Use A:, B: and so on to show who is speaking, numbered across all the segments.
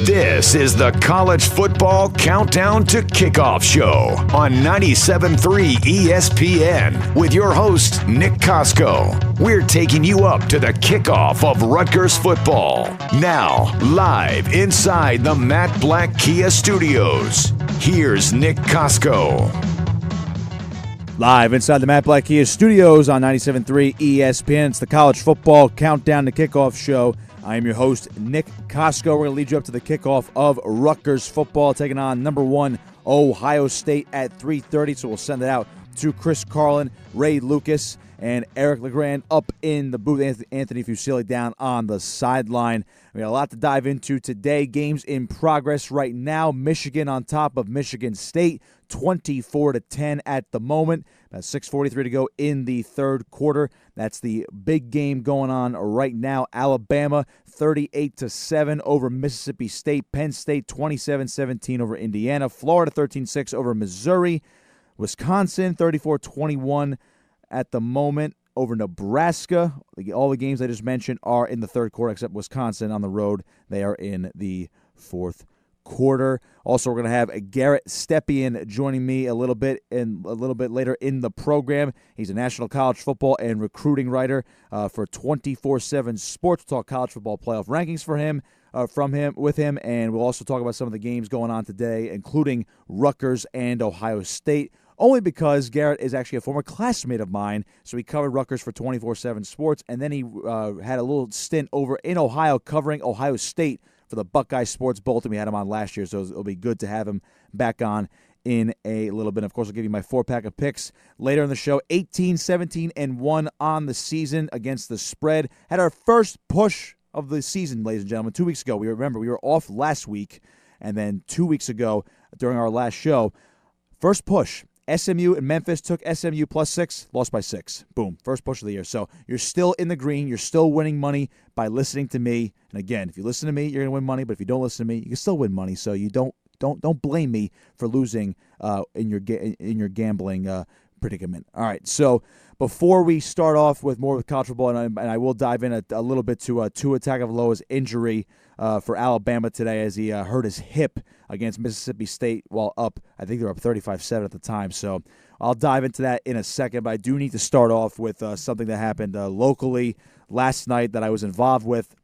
A: This is the College Football Countdown to Kickoff show on 97.3 ESPN with your host, Nick Costco. We're taking you up to the kickoff of Rutgers football. Now, live inside the Matt Black Kia Studios, here's Nick Costco.
B: Live inside the Matt Black Kia Studios on 97.3 ESPN. It's the College Football Countdown to Kickoff show. I am your host, Nick Costco. We're going to lead you up to the kickoff of Rutgers football, taking on number 1 Ohio State at 3:30. So we'll send it out to Chris Carlin, Ray Lucas, and Eric LeGrand up in the booth. Anthony Fusilli down on the sideline. We got a lot to dive into today. Games in progress right now. Michigan on top of Michigan State, 24-10 at the moment. About 6:43 to go in the third quarter. That's the big game going on right now. Alabama 38-7 over Mississippi State. Penn State 27-17 over Indiana. Florida 13-6 over Missouri. Wisconsin 34-21 at the moment over Nebraska. All the games I just mentioned are in the third quarter, except Wisconsin on the road. They are in the fourth quarter. Also, we're going to have Garrett Stepien joining me a little bit later in the program. He's a national college football and recruiting writer for 24/7 Sports. We'll talk college football playoff rankings with him, and we'll also talk about some of the games going on today, including Rutgers and Ohio State. Only because Garrett is actually a former classmate of mine, so he covered Rutgers for 24/7 Sports, and then he had a little stint over in Ohio covering Ohio State for the Buckeye Sports Bulletin. We had him on last year, so it'll be good to have him back on in a little bit. Of course, I'll give you my 4-pack of picks later in the show. 18-17-1 on the season against the spread. Had our first push of the season, ladies and gentlemen, 2 weeks ago. We were off last week, and then 2 weeks ago during our last show, first push. SMU and Memphis took SMU +6, lost by 6. Boom, first push of the year. So you're still in the green. You're still winning money by listening to me. And again, if you listen to me, you're going to win money. But if you don't listen to me, you can still win money. So you don't blame me for losing in your gambling predicament. All right. So before we start off with more with college football, and I will dive in a little bit to Tua Tagovailoa's injury for Alabama today as he hurt his hip against Mississippi State while up. I think they were up 35-7 at the time. So I'll dive into that in a second. But I do need to start off with something that happened locally last night that I was involved with.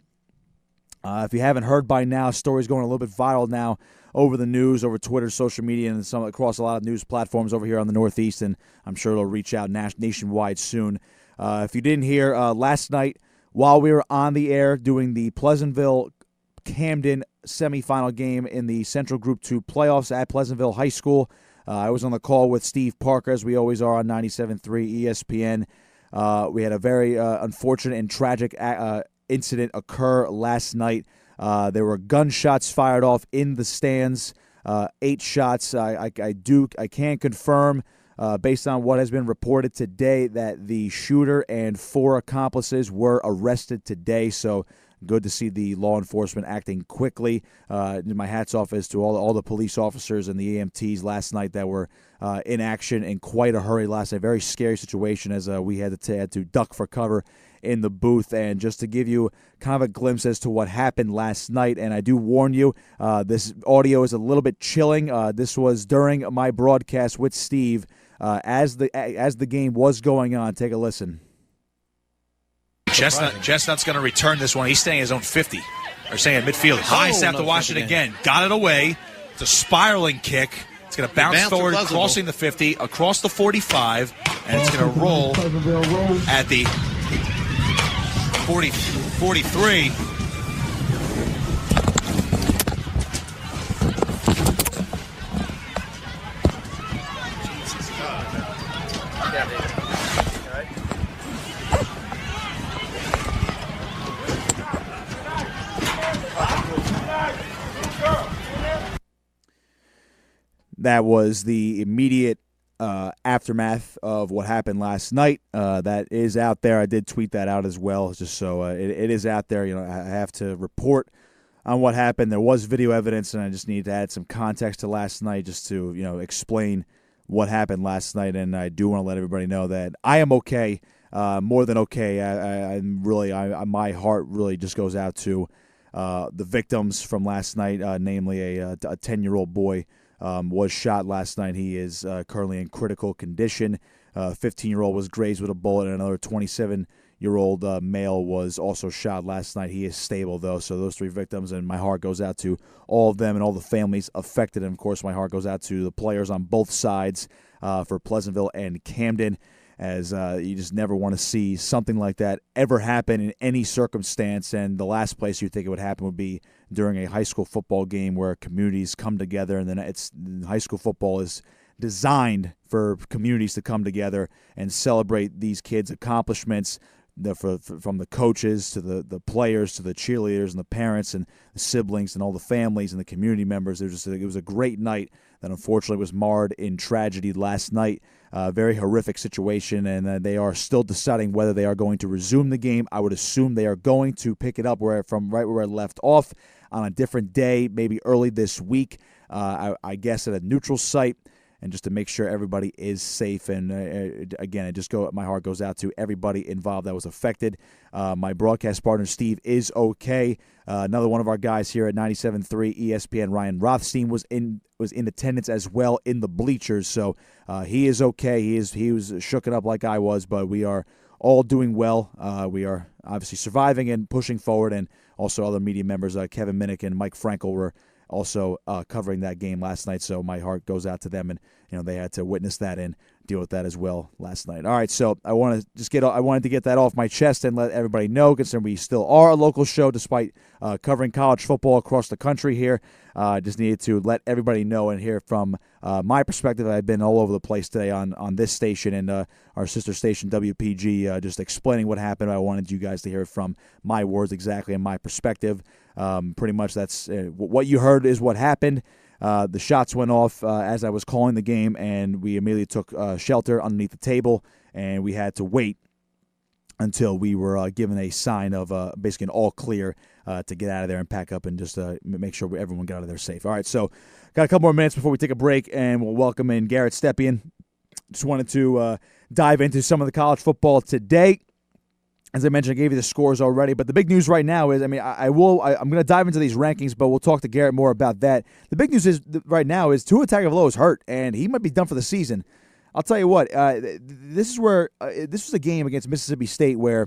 B: If you haven't heard by now, story's going a little bit viral now over the news, over Twitter, social media, and some across a lot of news platforms over here on the Northeast, and I'm sure it'll reach out nationwide soon. If you didn't hear, last night while we were on the air doing the Pleasantville-Camden semifinal game in the Central Group 2 playoffs at Pleasantville High School, I was on the call with Steve Parker, as we always are on 97.3 ESPN. We had a very unfortunate and tragic incident occur last night. There were gunshots fired off in the stands, 8 shots. I can confirm, based on what has been reported today, that the shooter and 4 accomplices were arrested today. So good to see the law enforcement acting quickly. My hat's off as to all the police officers and the EMTs last night that were in action in quite a hurry last night. Very scary situation as we had to duck for cover in the booth. And just to give you kind of a glimpse as to what happened last night, and I do warn you, this audio is a little bit chilling. This was during my broadcast with Steve as the game was going on. Take a listen.
C: Chestnut's going to return this one. He's staying his own 50. They're saying at midfield. High snap to watch it again. Got it away. It's a spiraling kick. It's going to bounce forward, crossing the 50, across the 45, and it's going to roll at the 43.
B: That was the immediate aftermath of what happened last night. That is out there. I did tweet that out as well, just so it is out there. You know, I have to report on what happened. There was video evidence, and I just need to add some context to last night just to, you know, explain what happened last night. And I do want to let everybody know that I am okay, more than okay. I'm really, my heart really just goes out to the victims from last night, namely a 10-year-old boy was shot last night. He is currently in critical condition. 15-year-old was grazed with a bullet, and another 27-year-old male was also shot last night. He is stable, though, so those 3 victims, and my heart goes out to all of them and all the families affected. And, of course, my heart goes out to the players on both sides for Pleasantville and Camden, as you just never want to see something like that ever happen in any circumstance. And the last place you think it would happen would be during a high school football game where communities come together, and then high school football is designed for communities to come together and celebrate these kids' accomplishments, from the coaches to the players to the cheerleaders and the parents and the siblings and all the families and the community members. It was a great night that unfortunately was marred in tragedy last night. Very horrific situation, and they are still deciding whether they are going to resume the game. I would assume they are going to pick it up from right where it left off on a different day, maybe early this week, I guess at a neutral site. And just to make sure everybody is safe. And again, my heart goes out to everybody involved that was affected. My broadcast partner, Steve, is okay. Another one of our guys here at 97.3 ESPN, Ryan Rothstein, was in attendance as well in the bleachers. So he is okay. He was shooken up like I was, but we are all doing well. We are obviously surviving and pushing forward. And also other media members, Kevin Minnick and Mike Frankel, were also covering that game last night, so my heart goes out to them, and they had to witness that and deal with that as well last night. All right, so I wanted to get that off my chest and let everybody know, considering we still are a local show despite covering college football across the country here. I just needed to let everybody know and hear from my perspective. I've been all over the place today on this station and our sister station WPG, just explaining what happened. I wanted you guys to hear from my words exactly and my perspective. Pretty much that's what you heard is what happened. The shots went off as I was calling the game, and we immediately took shelter underneath the table, and we had to wait until we were given a sign of basically an all clear to get out of there and pack up and just make sure everyone got out of there safe. All right, so got a couple more minutes before we take a break, and we'll welcome in Garrett Stepien. Just wanted to dive into some of the college football today. As I mentioned, I gave you the scores already, but the big news right now is, I'm going to dive into these rankings, but we'll talk to Garrett more about that. The big news is right now is Tua Tagovailoa is hurt, and he might be done for the season. I'll tell you what, this was a game against Mississippi State where,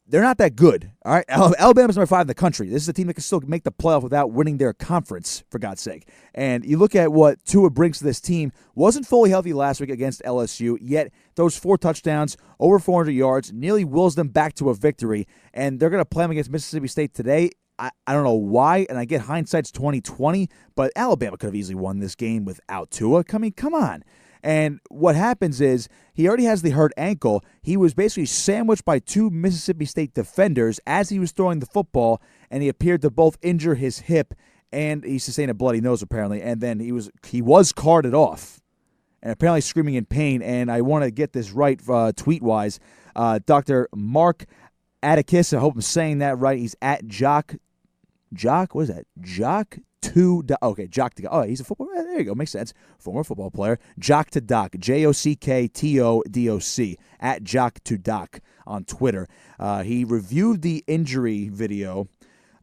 B: they're not that good. All right, Alabama's number 5 in the country. This is a team that can still make the playoff without winning their conference, for God's sake. And you look at what Tua brings to this team. Wasn't fully healthy last week against LSU, yet those 4 touchdowns, over 400 yards, nearly wills them back to a victory. And they're going to play them against Mississippi State today. I don't know why, and I get hindsight's 20/20, but Alabama could have easily won this game without Tua. I mean, come on. And what happens is he already has the hurt ankle. He was basically sandwiched by 2 Mississippi State defenders as he was throwing the football, and he appeared to both injure his hip, and he sustained a bloody nose apparently, and then he was carted off, and apparently screaming in pain. And I want to get this right tweet-wise. Dr. Mark Atticus, I hope I'm saying that right. He's at Jock, what is that? Jock? Jock to oh, he's a football. There you go, makes sense. Former football player. Jock to Doc, JockToDoc at Jock to Doc on Twitter. He reviewed the injury video,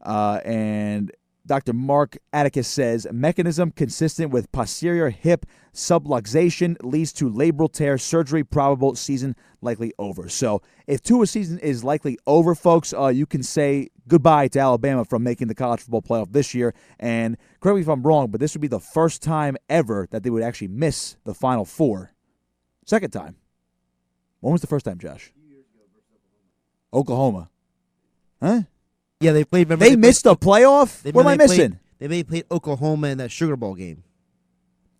B: and Dr. Mark Atticus says mechanism consistent with posterior hip subluxation leads to labral tear surgery. Probable season likely over. So if Tua's season is likely over, folks, you can say goodbye to Alabama from making the college football playoff this year. And correct me if I'm wrong, but this would be the first time ever that they would actually miss the Final Four. Second time. When was the first time, Josh? 2 years ago versus Oklahoma. Huh?
D: Yeah, they played.
B: They missed the playoff? What am I missing?
D: They played Oklahoma in that Sugar Bowl game.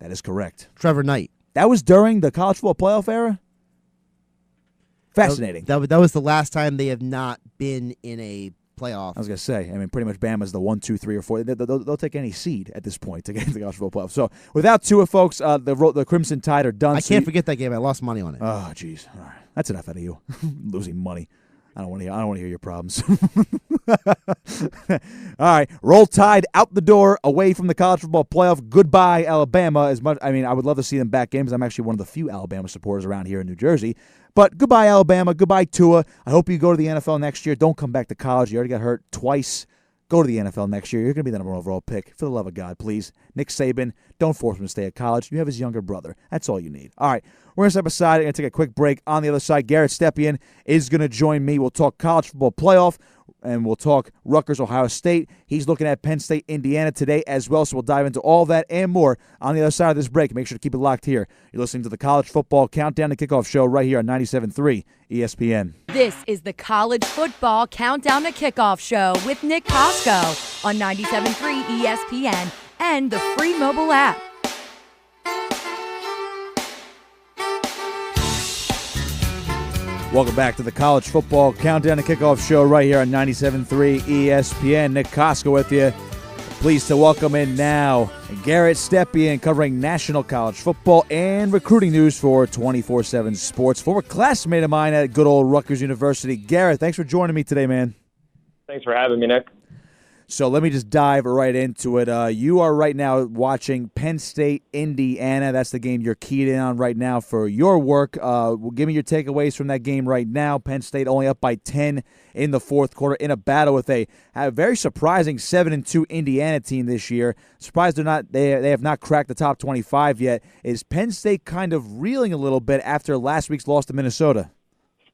B: That is correct.
D: Trevor Knight.
B: That was during the college football playoff era? Fascinating.
D: That was the last time they have not been in a playoff.
B: I was going to say, pretty much Bama's the 1, 2, 3, or 4. They'll take any seed at this point to get into the college football playoff. So without Tua, folks, the Crimson Tide are done.
D: I can't forget that game. I lost money on it.
B: Oh, jeez. All right. That's enough out of you. Losing money. I don't want to hear your problems. All right, Roll Tide out the door, away from the college football playoff. Goodbye, Alabama. I would love to see them back in because I'm actually one of the few Alabama supporters around here in New Jersey. But goodbye, Alabama. Goodbye, Tua. I hope you go to the NFL next year. Don't come back to college. You already got hurt twice. Go to the NFL next year. You're going to be the number 1 overall pick. For the love of God, please. Nick Saban, don't force him to stay at college. You have his younger brother. That's all you need. All right, we're going to step aside. I'm going to take a quick break. On the other side, Garrett Stepien is going to join me. We'll talk college football playoff, and we'll talk Rutgers, Ohio State. He's looking at Penn State, Indiana today as well, so we'll dive into all that and more on the other side of this break. Make sure to keep it locked here. You're listening to the College Football Countdown to Kickoff show right here on 97.3 ESPN.
E: This is the College Football Countdown to Kickoff show with Nick Costco on 97.3 ESPN and the free mobile app.
B: Welcome back to the College Football Countdown to Kickoff show right here on 97.3 ESPN. Nick Costco with you. Pleased to welcome in now Garrett Stepien, covering national college football and recruiting news for 24/7 Sports. Former classmate of mine at good old Rutgers University. Garrett, thanks for joining me today, man.
F: Thanks for having me, Nick.
B: So let me just dive right into it. You are right now watching Penn State, Indiana. That's the game you're keyed in on right now for your work. Give me your takeaways from that game right now. Penn State only up by 10 in the fourth quarter in a battle with a very surprising 7-2 Indiana team this year. Surprised they have not cracked the top 25 yet. Is Penn State kind of reeling a little bit after last week's loss to Minnesota?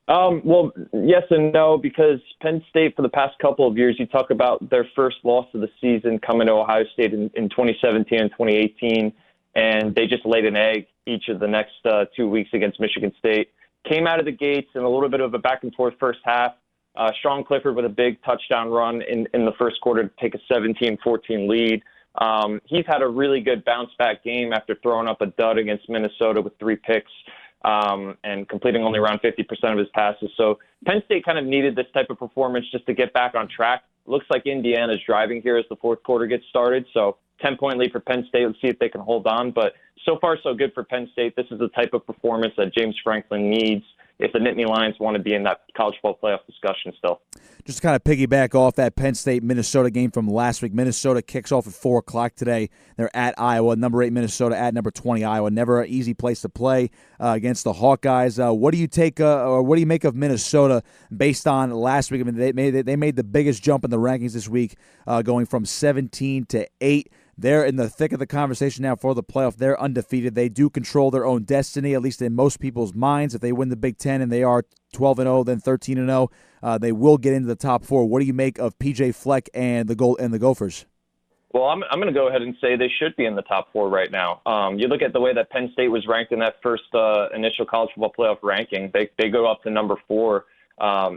F: Well, yes and no, because Penn State for the past couple of years, you talk about their first loss of the season coming to Ohio State in 2017 and 2018, and they just laid an egg each of the next 2 weeks against Michigan State. Came out of the gates in a little bit of a back-and-forth first half. Sean Clifford with a big touchdown run in the first quarter to take a 17-14 lead. He's had a really good bounce-back game after throwing up a dud against Minnesota with 3 picks. And completing only around 50% of his passes. So Penn State kind of needed this type of performance just to get back on track. Looks like Indiana's driving here as the fourth quarter gets started. So 10-point lead for Penn State. Let's see if they can hold on. But so far, so good for Penn State. This is the type of performance that James Franklin needs if the Nittany Lions want to be in that college football playoff discussion still.
B: Just to kind of piggyback off that Penn State-Minnesota game from last week. Minnesota kicks off at 4 o'clock today. They're at Iowa. Number 8 Minnesota at number 20 Iowa. Never an easy place to play against the Hawkeyes. What do you take, or what do you make of Minnesota based on last week? I mean, they made the biggest jump in the rankings this week, going from 17 to 8. They're in the thick of the conversation now for the playoff. They're undefeated. They do control their own destiny, at least in most people's minds. If they win the Big Ten and they are 12-0, then 13-0, they will get into the top 4. What do you make of PJ Fleck and the Gophers?
F: Well, I'm going to go ahead and say they should be in the top 4 right now. You look at the way that Penn State was ranked in that first initial college football playoff ranking. They go up to number 4.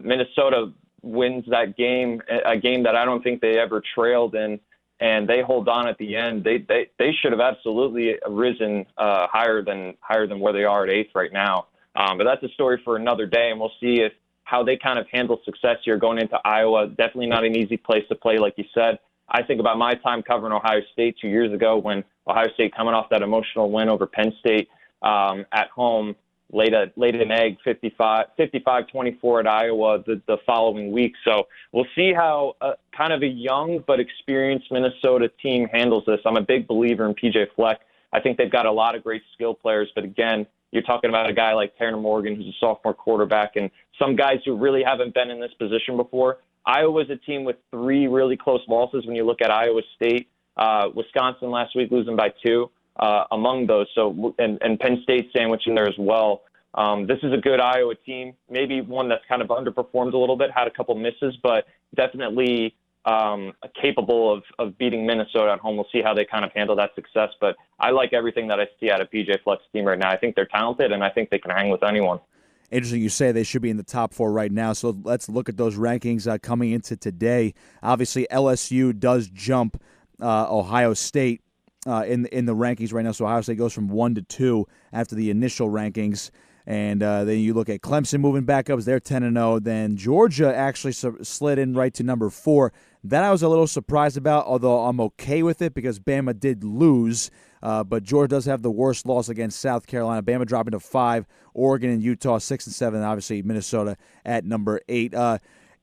F: Minnesota wins that game, a game that I don't think they ever trailed in. And they hold on at the end. They should have absolutely risen higher than where they are at 8th right now. But that's a story for another day, and we'll see how they kind of handle success here going into Iowa. Definitely not an easy place to play, like you said. I think about my time covering Ohio State 2 years ago when Ohio State coming off that emotional win over Penn State at home. Laid an egg 55-24 at Iowa the following week. So we'll see how kind of a young but experienced Minnesota team handles this. I'm a big believer in PJ Fleck. I think they've got a lot of great skill players. But again, you're talking about a guy like Tanner Morgan, who's a sophomore quarterback, and some guys who really haven't been in this position before. Iowa's a team with 3 really close losses when you look at Iowa State. Wisconsin last week losing by 2. Among those, and Penn State sandwich in there as well. This is a good Iowa team, maybe one that's kind of underperformed a little bit, had a couple misses, but definitely capable of beating Minnesota at home. We'll see how they kind of handle that success, but I like everything that I see out of PJ Fleck's team right now. I think they're talented, and I think they can hang with anyone.
B: Interesting you say they should be in the top 4 right now, so let's look at those rankings coming into today. Obviously, LSU does jump Ohio State in the rankings right now. So Ohio State goes from 1 to 2 after the initial rankings. And then you look at Clemson moving back up. They're 10-0. Then Georgia actually slid in right to number 4. That I was a little surprised about, although I'm okay with it because Bama did lose. But Georgia does have the worst loss against South Carolina. Bama dropping to 5. Oregon and Utah 6 and 7. And obviously Minnesota at number 8.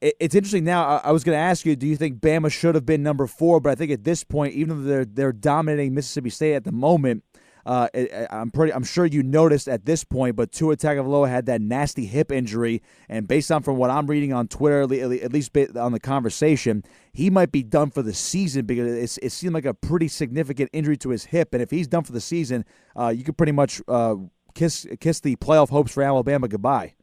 B: It's interesting now. I was going to ask you, do you think Bama should have been number 4? But I think at this point, even though they're dominating Mississippi State at the moment, I'm sure you noticed at this point, but Tua Tagovailoa had that nasty hip injury, and based on from what I'm reading on Twitter, at least on the conversation, he might be done for the season because it seemed like a pretty significant injury to his hip, and if he's done for the season, you could pretty much kiss the playoff hopes for Alabama goodbye.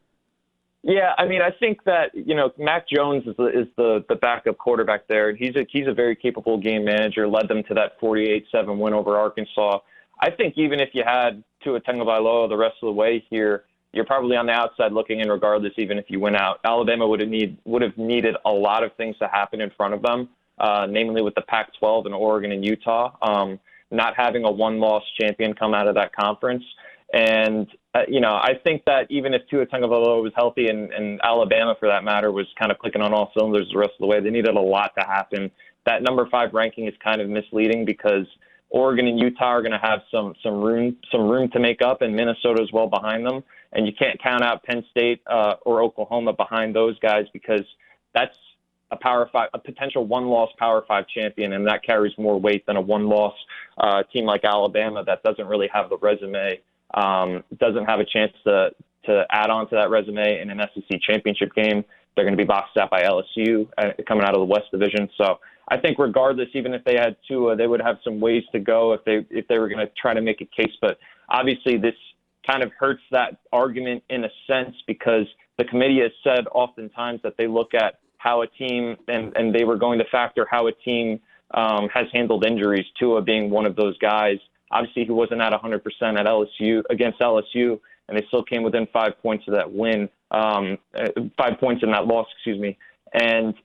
F: Yeah, I mean, I think that, Mac Jones is the backup quarterback there. He's a very capable game manager, led them to that 48-7 win over Arkansas. I think even if you had Tua Tagovailoa the rest of the way here, you're probably on the outside looking in regardless, even if you win out. Alabama would have needed a lot of things to happen in front of them, namely with the Pac-12 and Oregon and Utah, not having a one-loss champion come out of that conference. And, I think that even if Tua Tagovailoa was healthy and Alabama, for that matter, was kind of clicking on all cylinders the rest of the way, they needed a lot to happen. That number 5 ranking is kind of misleading because Oregon and Utah are going to have some room to make up, and Minnesota as well behind them. And you can't count out Penn State or Oklahoma behind those guys because that's a Power 5, a potential one-loss Power 5 champion, and that carries more weight than a one-loss team like Alabama that doesn't really have the resume. Doesn't have a chance to add on to that resume in an SEC championship game. They're going to be boxed out by LSU coming out of the West Division. So I think regardless, even if they had Tua, they would have some ways to go if they were going to try to make a case. But obviously this kind of hurts that argument in a sense because the committee has said oftentimes that they look at how a team, and they were going to factor how a team has handled injuries, Tua being one of those guys. Obviously, he wasn't at 100% at LSU against LSU, and they still came within 5 points of that win, 5 points in that loss, excuse me. And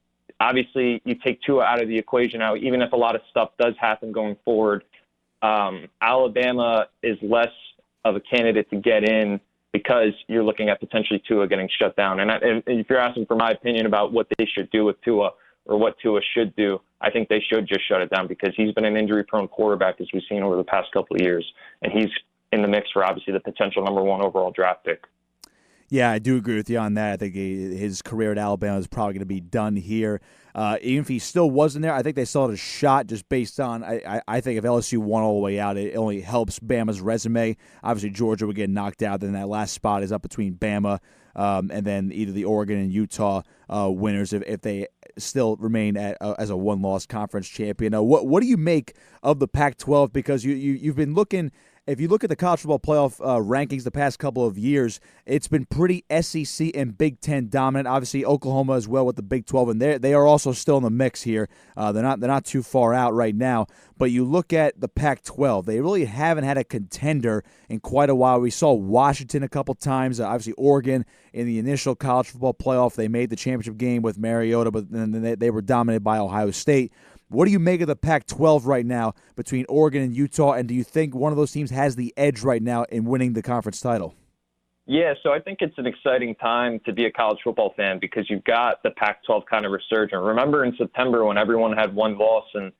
F: obviously, you take Tua out of the equation now, even if a lot of stuff does happen going forward, Alabama is less of a candidate to get in because you're looking at potentially Tua getting shut down. And if you're asking for my opinion about what they should do with Tua or what Tua should do, I think they should just shut it down because he's been an injury-prone quarterback, as we've seen over the past couple of years, and he's in the mix for obviously the potential number 1 overall draft pick.
B: Yeah, I do agree with you on that. I think his career at Alabama is probably going to be done here. Even if he still wasn't there, I think they still had a shot just based on, I think if LSU won all the way out, it only helps Bama's resume. Obviously, Georgia would get knocked out. Then that last spot is up between Bama and then either the Oregon and Utah winners if they still remain as a one-loss conference champion. What do you make of the Pac-12? Because you've been looking – if you look at the college football playoff rankings the past couple of years, it's been pretty SEC and Big Ten dominant. Obviously, Oklahoma as well with the Big 12, and they are also still in the mix here. They're not too far out right now. But you look at the Pac-12, they really haven't had a contender in quite a while. We saw Washington a couple times. Obviously, Oregon in the initial college football playoff, they made the championship game with Mariota, but then they were dominated by Ohio State. What do you make of the Pac-12 right now between Oregon and Utah, and do you think one of those teams has the edge right now in winning the conference title?
F: Yeah, so I think it's an exciting time to be a college football fan because you've got the Pac-12 kind of resurgent. Remember in September when everyone had one loss and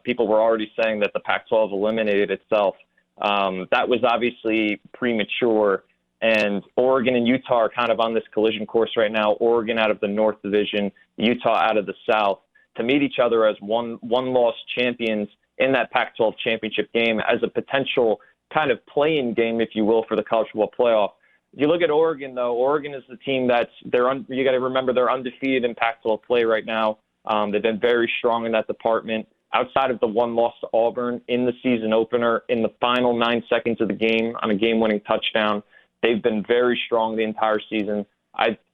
F: people were already saying that the Pac-12 eliminated itself. That was obviously premature, and Oregon and Utah are kind of on this collision course right now. Oregon out of the North Division, Utah out of the South, to meet each other as one-loss champions in that Pac-12 championship game as a potential kind of play-in game, if you will, for the college football playoff. You look at Oregon, though. Oregon is the team you got to remember they're undefeated in Pac-12 play right now. They've been very strong in that department. Outside of the one loss to Auburn in the season opener, in the final 9 seconds of the game on a game-winning touchdown, they've been very strong the entire season.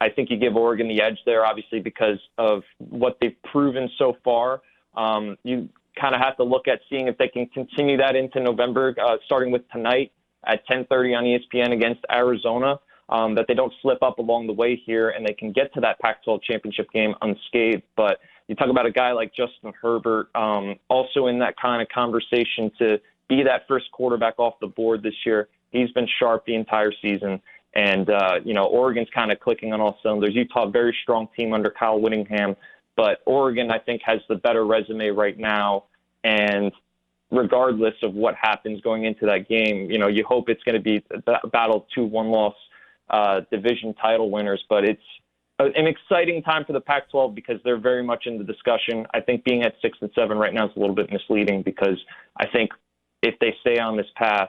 F: I think you give Oregon the edge there, obviously, because of what they've proven so far. You kind of have to look at seeing if they can continue that into November, starting with tonight at 10:30 on ESPN against Arizona, that they don't slip up along the way here and they can get to that Pac-12 championship game unscathed. But you talk about a guy like Justin Herbert, also in that kind of conversation to be that first quarterback off the board this year. He's been sharp the entire season. And, Oregon's kind of clicking on all cylinders. Utah, very strong team under Kyle Whittingham. But Oregon, I think, has the better resume right now. And regardless of what happens going into that game, you hope it's going to be a battle of 2 one-loss division title winners. But it's an exciting time for the Pac-12 because they're very much in the discussion. I think being at 6-7 right now is a little bit misleading because I think if they stay on this path,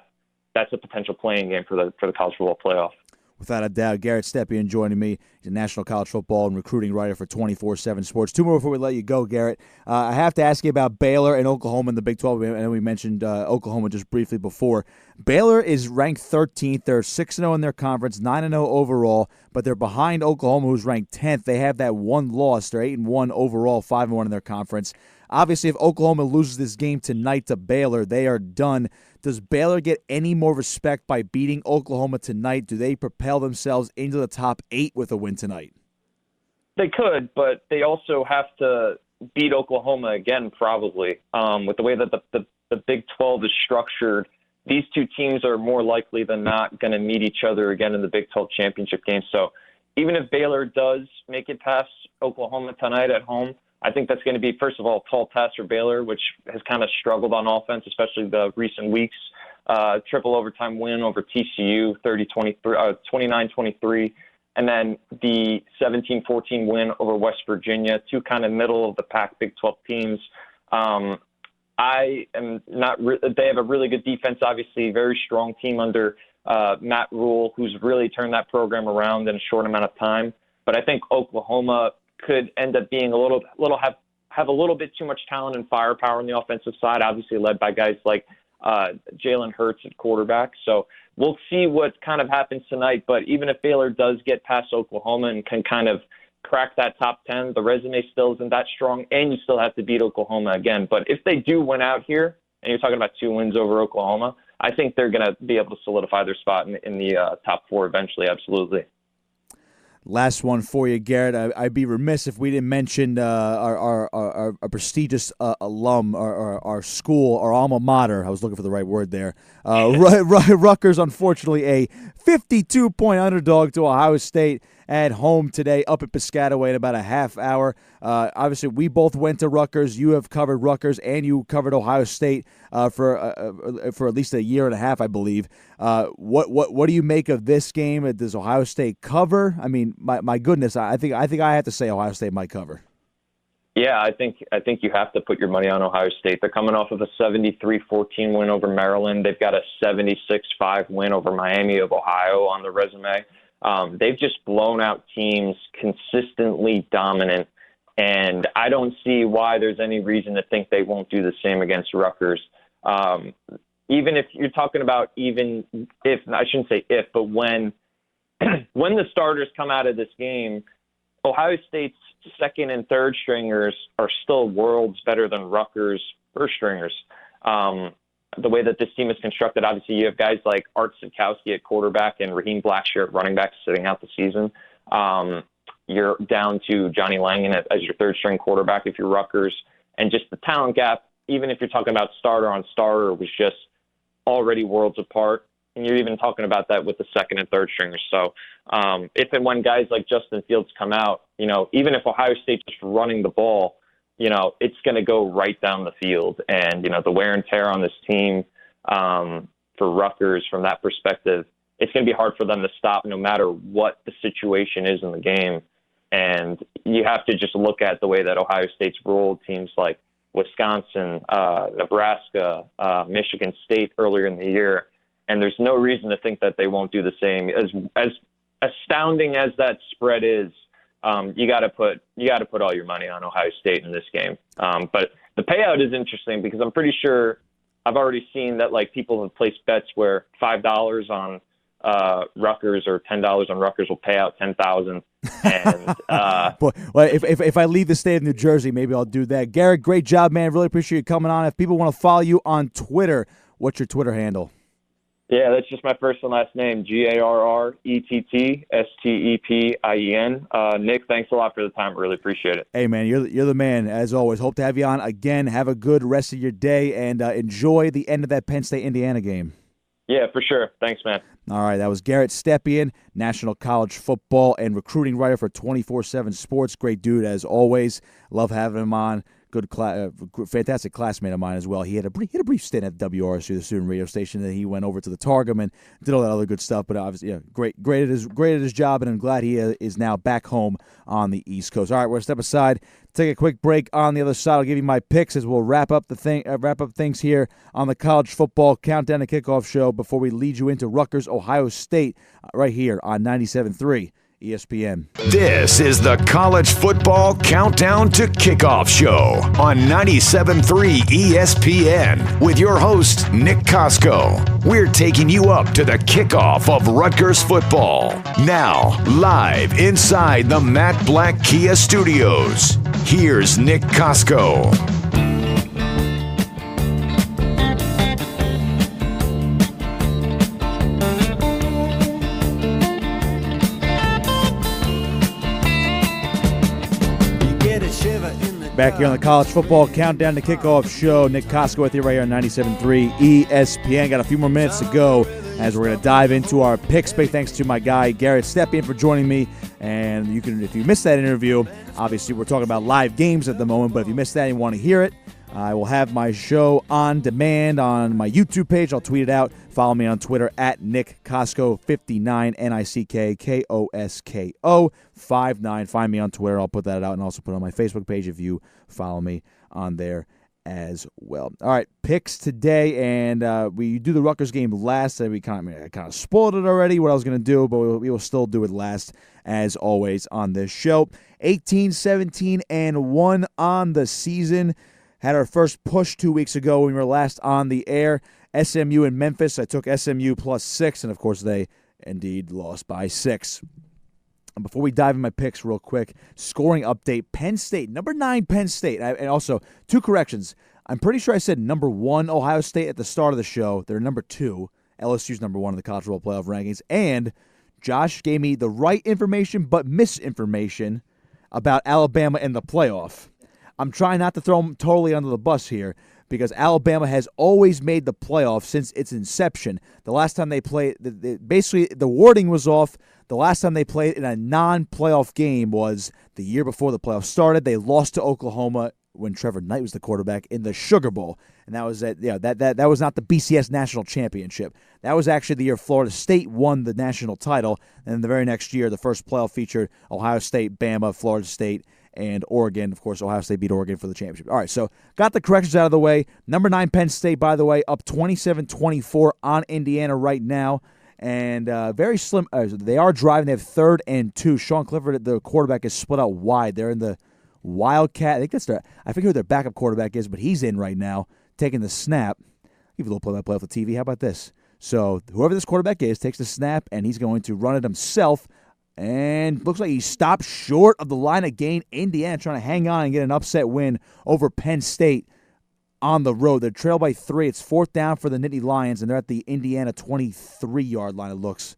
F: that's a potential playing game for the college football playoff.
B: Without a doubt. Garrett Stepien joining me. He's a national college football and recruiting writer for 24/7 Sports. Two more before we let you go, Garrett. I have to ask you about Baylor and Oklahoma in the Big 12. I know we mentioned Oklahoma just briefly before. Baylor is ranked 13th. They're 6-0 in their conference, 9-0 overall, but they're behind Oklahoma, who's ranked 10th. They have that one loss. They're 8-1 overall, 5-1 in their conference. Obviously, if Oklahoma loses this game tonight to Baylor, they are done. Does Baylor get any more respect by beating Oklahoma tonight? Do they propel themselves into the top 8 with a win tonight?
F: They could, but they also have to beat Oklahoma again, probably. With the way that the Big 12 is structured, these two teams are more likely than not going to meet each other again in the Big 12 championship game. So even if Baylor does make it past Oklahoma tonight at home, I think that's going to be, first of all, a tall task for Baylor, which has kind of struggled on offense, especially the recent weeks. Triple overtime win over TCU, 29-23, and then the 17-14 win over West Virginia, two kind of middle-of-the-pack Big 12 teams. They have a really good defense, obviously, very strong team under Matt Rule, who's really turned that program around in a short amount of time. But I think Oklahoma could end up being have a little bit too much talent and firepower on the offensive side, obviously led by guys like Jalen Hurts at quarterback. So we'll see what kind of happens tonight. But even if Baylor does get past Oklahoma and can kind of crack that top 10, the resume still isn't that strong, and you still have to beat Oklahoma again. But if they do win out here, and you're talking about 2 wins over Oklahoma, I think they're going to be able to solidify their spot in the top 4 eventually, absolutely.
B: Last one for you, Garrett. I'd be remiss if we didn't mention our prestigious alum, our school, our alma mater. I was looking for the right word there. Rutgers, unfortunately, a 52-point underdog to Ohio State at home today, up at Piscataway in about a half hour. Obviously, we both went to Rutgers. You have covered Rutgers, and you covered Ohio State for at least a year and a half, I believe. What do you make of this game? Does Ohio State cover? I mean, my goodness, I think I have to say Ohio State might cover.
F: Yeah, I think you have to put your money on Ohio State. They're coming off of a 73-14 win over Maryland. They've got a 76-5 win over Miami of Ohio on the resume. They've just blown out teams, consistently dominant, and I don't see why there's any reason to think they won't do the same against Rutgers. Even if you're talking about when the starters come out of this game, Ohio State's second and third stringers are still worlds better than Rutgers' first stringers. The way that this team is constructed, obviously you have guys like Art Sitkowski at quarterback and Raheem Blackshear at running back sitting out the season. You're down to Johnny Langan as your third string quarterback if you're Rutgers. And just the talent gap, even if you're talking about starter on starter, was just already worlds apart. And you're even talking about that with the second and third stringers. So if and when guys like Justin Fields come out, even if Ohio State's just running the ball, it's going to go right down the field. And, the wear and tear on this team for Rutgers from that perspective, it's going to be hard for them to stop no matter what the situation is in the game. And you have to just look at the way that Ohio State's rolled teams like Wisconsin, Nebraska, Michigan State earlier in the year. And there's no reason to think that they won't do the same. As astounding as that spread is, you got to put all your money on Ohio State in this game. But the payout is interesting because I'm pretty sure I've already seen that people have placed bets where $5 on Rutgers or $10 on Rutgers will pay out $10,000. And
B: Boy, well, if I leave the state of New Jersey, maybe I'll do that. Garrett, great job, man. Really appreciate you coming on. If people want to follow you on Twitter, what's your Twitter handle?
F: Yeah, that's just my first and last name, GarrettStepien. Nick, thanks a lot for the time. Really appreciate it.
B: Hey, man, you're the man, as always. Hope to have you on again. Have a good rest of your day, and enjoy the end of that Penn State-Indiana game.
F: Yeah, for sure. Thanks, man.
B: All right, that was Garrett Stepien, national college football and recruiting writer for 24/7 Sports. Great dude, as always. Love having him on. fantastic classmate of mine as well. He had a brief stint at WRSU, the student radio station. Then he went over to the Targum and did all that other good stuff. But obviously, great at his job, and I'm glad he is now back home on the East Coast. All right, we're gonna step aside, take a quick break. On the other side, I'll give you my picks as we'll wrap up things here on the College Football Countdown to Kickoff show before we lead you into Rutgers, Ohio State, right here on 97.3 ESPN.
A: This is the College Football Countdown to Kickoff show on 97.3 ESPN with your host, Nick Costco. We're taking you up to the kickoff of Rutgers football. Now, live inside the Matt Black Kia Studios, here's Nick Costco.
B: Back here on the College Football Countdown to Kickoff show, Nick Costco with you right here on 97.3 ESPN. Got a few more minutes to go as we're going to dive into our picks. Big thanks to my guy, Garrett Stepien, for joining me. And you can, if you missed that interview, obviously we're talking about live games at the moment, but if you missed that and you want to hear it, I will have my show on demand on my YouTube page. I'll tweet it out. Follow me on Twitter at Nick Costco59, NickKosko59. Find me on Twitter. I'll put that out and also put it on my Facebook page if you follow me on there as well. All right, picks today, and we do the Rutgers game last. I kind of spoiled it already, what I was going to do, but we will still do it last, as always, on this show. 18-17-1 on the season. Had our first push 2 weeks ago when we were last on the air. SMU and Memphis. I took SMU +6, and of course they indeed lost by 6. And before we dive in my picks real quick, scoring update, Penn State, number 9 Penn State. And also, 2 corrections. I'm pretty sure I said number 1 Ohio State at the start of the show. They're number 2. LSU's number 1 in the College Football Playoff rankings. And Josh gave me the right information but misinformation about Alabama in the playoff. I'm trying not to throw them totally under the bus here because Alabama has always made the playoff since its inception. The last time they played, basically the wording was off. The last time they played in a non-playoff game was the year before the playoffs started. They lost to Oklahoma when Trevor Knight was the quarterback in the Sugar Bowl, and that was that was not the BCS National Championship. That was actually the year Florida State won the national title, and then the very next year, the first playoff featured Ohio State, Bama, Florida State, and Oregon. Of course, Ohio State beat Oregon for the championship. All right, so got the corrections out of the way. Number 9 Penn State, by the way, up 27-24 on Indiana right now. And very slim. They are driving. They have 3rd and 2. Sean Clifford, the quarterback, is split out wide. They're in the Wildcat. I think that's I forget who their backup quarterback is, but he's in right now, taking the snap. Give you a little play-by-play off the TV. How about this? So whoever this quarterback is takes the snap, and he's going to run it himself. And looks like he stopped short of the line of gain. Indiana trying to hang on and get an upset win over Penn State on the road. They're trailed by 3. It's 4th down for the Nittany Lions, and they're at the Indiana 23-yard line, it looks.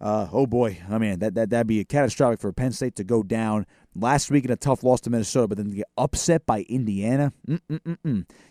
B: Oh, boy. I mean, that'd be catastrophic for Penn State to go down last week in a tough loss to Minnesota, but then to get upset by Indiana.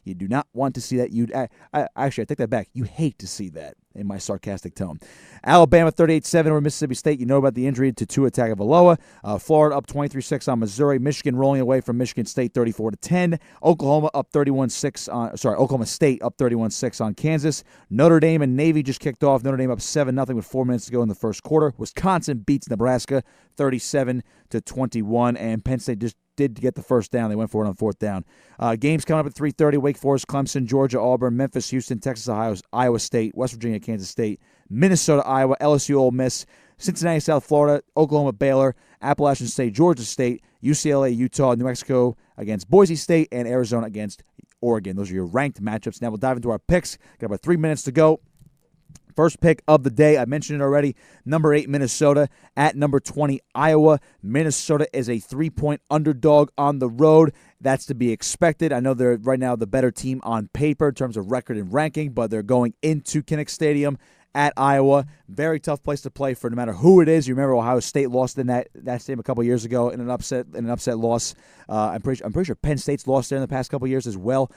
B: You do not want to see that. Actually, I take that back. You hate to see that in my sarcastic tone. Alabama 38-7 over Mississippi State. You know about the injury to Tua Tagovailoa. Florida up 23-6 on Missouri. Michigan rolling away from Michigan State 34-10. Oklahoma up 31-6 on Oklahoma State up 31-6 on Kansas. Notre Dame and Navy just kicked off. Notre Dame up 7-0 with 4 minutes to go in the first quarter. Wisconsin beats Nebraska 37-21, and Penn State just did get the first down. They went for it on 4th down. Games coming up at 3:30. Wake Forest, Clemson, Georgia, Auburn, Memphis, Houston, Texas, Ohio, Iowa State, West Virginia, Kansas State, Minnesota, Iowa, LSU, Ole Miss, Cincinnati, South Florida, Oklahoma, Baylor, Appalachian State, Georgia State, UCLA, Utah, New Mexico against Boise State, and Arizona against Oregon. Those are your ranked matchups. Now we'll dive into our picks. Got about 3 minutes to go. First pick of the day, I mentioned it already, number 8 Minnesota at number 20 Iowa. Minnesota is a 3-point underdog on the road. That's to be expected. I know they're right now the better team on paper in terms of record and ranking, but they're going into Kinnick Stadium at Iowa. Very tough place to play for no matter who it is. You remember Ohio State lost in that stadium a couple years ago in an upset loss. I'm pretty sure Penn State's lost there in the past couple years as well.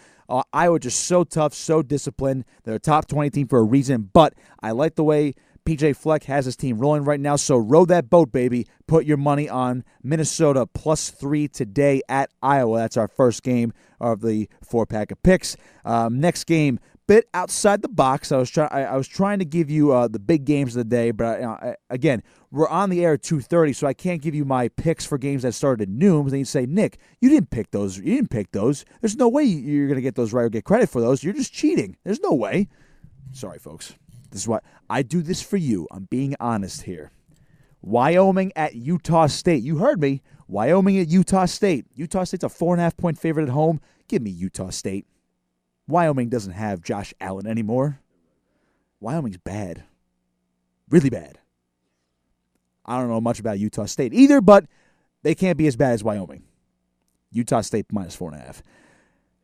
B: Iowa just so tough, so disciplined. They're a top 20 team for a reason, but I like the way PJ Fleck has his team rolling right now, so row that boat, baby. Put your money on Minnesota +3 today at Iowa. That's our first game of the 4-pack of picks. Next game, bit outside the box. I was trying to give you the big games of the day, but again, we're on the air at 2:30, so I can't give you my picks for games that started at noon. Then you say, Nick, you didn't pick those. You didn't pick those. There's no way you're going to get those right or get credit for those. You're just cheating. There's no way. Sorry, folks. This is why I do this for you. I'm being honest here. Wyoming at Utah State. You heard me. Wyoming at Utah State. Utah State's a 4.5-point favorite at home. Give me Utah State. Wyoming doesn't have Josh Allen anymore. Wyoming's bad. Really bad. I don't know much about Utah State either, but they can't be as bad as Wyoming. Utah State -4.5.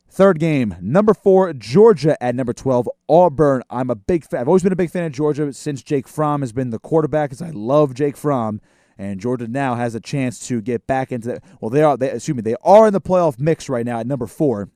B: Third game, number 4, Georgia at number 12, Auburn. I'm a big fan. I've always been a big fan of Georgia since Jake Fromm has been the quarterback, because I love Jake Fromm. And Georgia now has a chance to get back into the, well, they are in the playoff mix right now at number 4,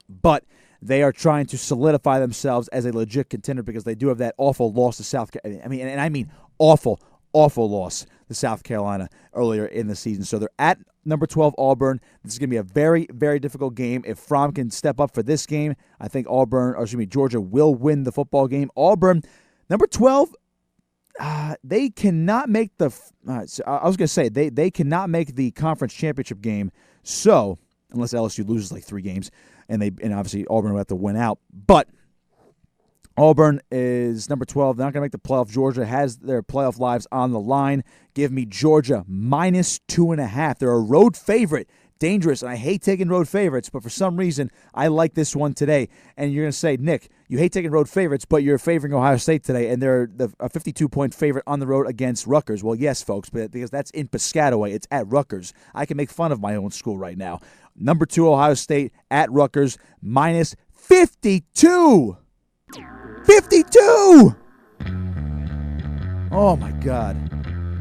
B: but they are trying to solidify themselves as a legit contender because they do have that awful loss to South Carolina. I mean awful loss to South Carolina earlier in the season. So they're at number 12, Auburn. This is going to be a very, very difficult game. If Fromm can step up for this game, I think Georgia will win the football game. Auburn, number 12, they cannot make the they cannot make the conference championship game. So unless LSU loses like 3 games, and obviously Auburn will have to win out. But Auburn is number 12. They're not going to make the playoff. Georgia has their playoff lives on the line. Give me Georgia -2.5. They're a road favorite. Dangerous, and I hate taking road favorites, but for some reason, I like this one today. And you're going to say, Nick, you hate taking road favorites, but you're favoring Ohio State today, and they're a 52-point favorite on the road against Rutgers. Well, yes, folks, but because that's in Piscataway. It's at Rutgers. I can make fun of my own school right now. Number 2, Ohio State at Rutgers, -52. 52! Oh, my God.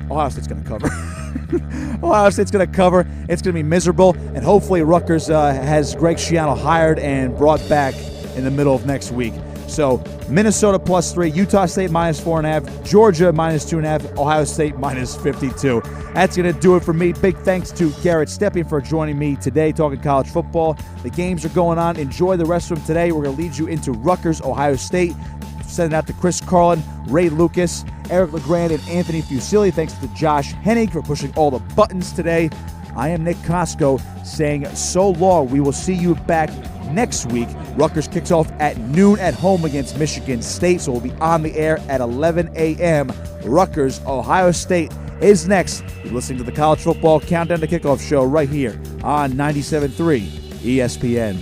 B: Ohio State's going to cover. Ohio State's going to cover. It's going to be miserable. And hopefully Rutgers has Greg Schiano hired and brought back in the middle of next week. So Minnesota +3, Utah State -4.5, Georgia -2.5, Ohio State -52. That's going to do it for me. Big thanks to Garrett Stepien for joining me today talking college football. The games are going on. Enjoy the rest of them today. We're going to lead you into Rutgers, Ohio State. Send it out to Chris Carlin, Ray Lucas, Eric LeGrand, and Anthony Fusili. Thanks to Josh Hennig for pushing all the buttons today. I am Nick Costco saying so long. We will see you back next week. Rutgers kicks off at noon at home against Michigan State, so we'll be on the air at 11 a.m. Rutgers, Ohio State is next. You're listening to the College Football Countdown to Kickoff show right here on 97.3 ESPN.